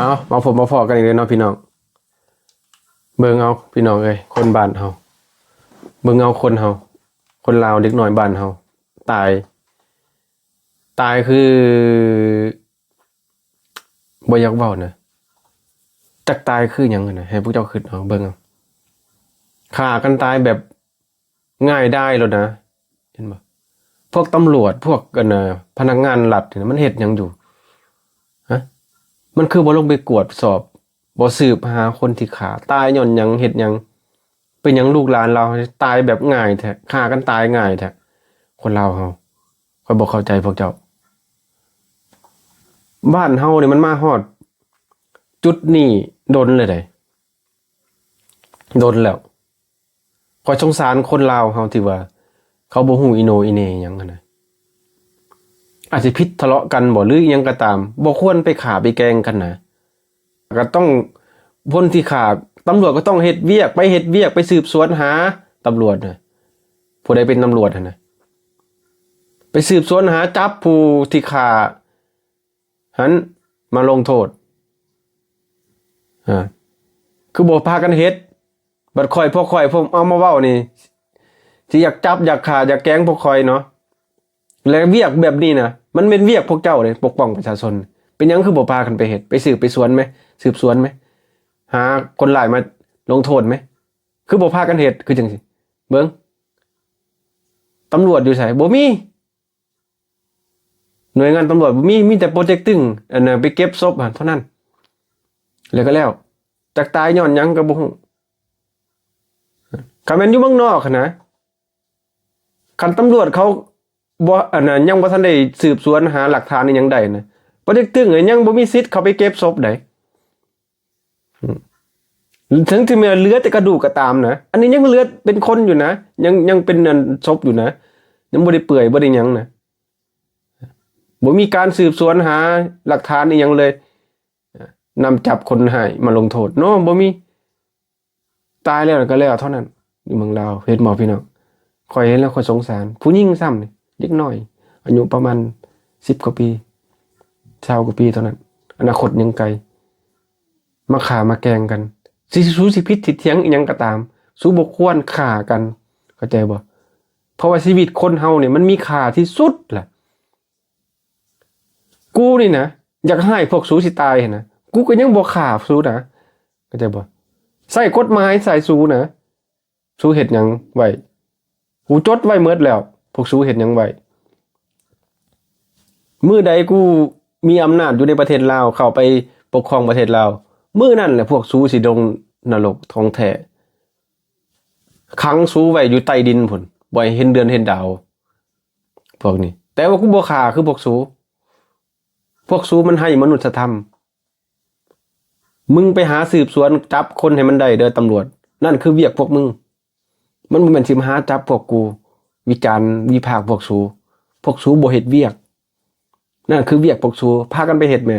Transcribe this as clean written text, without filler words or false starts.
เอามาผมมาพอกันอีกเลยเนาะพี่น้องเบิ่งเอาพี่น้องเอ้ยคนบ้านเฮาเบิ่งเอาคนเฮาคนลาวเด็กน้อยบ้านเฮาตายคือบ่อยากเว้านะจักตายคือหยังนะให้พวกเจ้าคิดเอาเบิ่งเอาฆ่ากันตายแบบง่ายได้แล้วนะเห็นบ่พวกตำรวจพวกกันพนักงานรัฐนี่มันเฮ็ดหยังอยู่ฮะมันคือบ่ลงไปกวดสอบบ่สืบหาคนที่ฆ่าตายย้อนหยังเฮ็ดหยังเป็นหยังลูกหลานเราตายแบบง่ายแท้ฆ่ากันตายง่ายแท้คนลาวเฮาข้อยบ่เข้าใจพวกเจ้าบ้านเฮานี่มันมาฮอดจุดนี้ดนเลยได้ดนแล้วข้อยสงสารคนลาวเฮาที่ว่าเขาบ่ฮู้อีโหนอีเหน่หยังหั่นน่ะอาจสิผิดทะเลาะกันบ่หรืออิหยังก็ตามบ่ควรไปฆ่าไปแกล้งกันนะก็ต้องคนที่ฆ่าตำรวจก็ต้องเฮ็ดเวียกไปสืบสวนหาตำรวจน่ะผู้ใดเป็นตำรวจหั่นน่ะไปสืบสวนหาจับผู้ที่ฆ่าหันมาลงโทษคือบ่พากันเฮ็ดบัดข่อยพวกข่อยผมเอามาเว้านี่สิอยากจับอยากฆ่าอยากแกล้งพวกข่อยเนาะแล้วเวียกแบบนี้น่ะมันเป็นเวียกพวกเจ้าเลยปกป้องประชาชนเป็นหยังคือบ่พากันไปเฮ็ดไปสืบไปสวนมั้ยสืบสวนมั้ยหาคนร้ายมาลงโทษมั้ยคือบ่พากันเฮ็ดคือจังซี่เบิ่งตำรวจอยู่ไสบ่มีหน่วยงานตำรวจบ่มีแต่โปรเจกต์ตึงอันน่ะไปเก็บศพเท่านั้นแล้วก็แล้วจักตายย้อนหยังก็บ่ฮู้คันแม่นอยู่เมืองนอกนะคันตำรวจเขาบ่อันน่ะยังบ่ทันได้สืบสวนหาหลักฐานอีหยังได้นะโปรเจกต์ตึงยังบ่มีสิทธิ์เข้าไปเก็บศพได้ถึงที่มีเหลือแต่กระดูกก็ตามนะอันนี้ยังเหลือเป็นคนอยู่นะยังเป็นศพอยู่นะยังบ่ได้เปื่อยบ่ได้หยังนะบ่มีการสืบสวนหาหลักฐานอีหยังเลยนำจับคนหายมาลงโทษเนาะบ่มีตายแล้วก็แล้วเท่านั้นอยู่เมืองลาวเฮ็ดหมอพี่น้องข่อยเห็นแล้วข่อยสงสารผู้หญิงซ้ำนี่เด็กน้อยอายุประมาณ10กว่าปี20กว่าปีเท่านั้นอนาคตยังไกลมาฆ่ามาแกล้งกันสิสู้สิผิดสิเถียงอีหยังก็ตามสู้บ่ควรฆ่ากันเข้าใจบ่เพราะว่าชีวิตคนเฮาเนี่ยมันมีค่าที่สุดล่ะกูนี่นะอยากให้พวกสู้สิตายนะกูก็ยังบ่ฆ่าสู้นะเข้าใจบ่ใส่กฎหมายใส่สู้นะสู้เฮ็ดหยังไว้กูจดไว้หมดแล้วพวกสู้เฮ็ดหยังไว้มื้อใดกูมีอำนาจอยู่ในประเทศลาวเข้าไปปกครองประเทศลาวมื้อนั้นแหละพวกสู้สิลงนรกท้องแท้ขังสู้ไว้อยู่ใต้ดินพุ่นบ่ให้เห็นเดือนเห็นดาวพวกนี้แต่ว่ากูบ่ฆ่าคือพวกสู้มันให้มนุษยธรรมมึงไปหาสืบสวนจับคนให้มันได้เด้อตำรวจนั่นคือเวียกพวกมึงมันบ่แม่นสิมาหาจับพวกกูวิจารณ์วิพากษ์พวกสู้บ่เฮ็ดเวียกนั่นคือเวียกพวกสู้พากันไปเฮ็ดแหม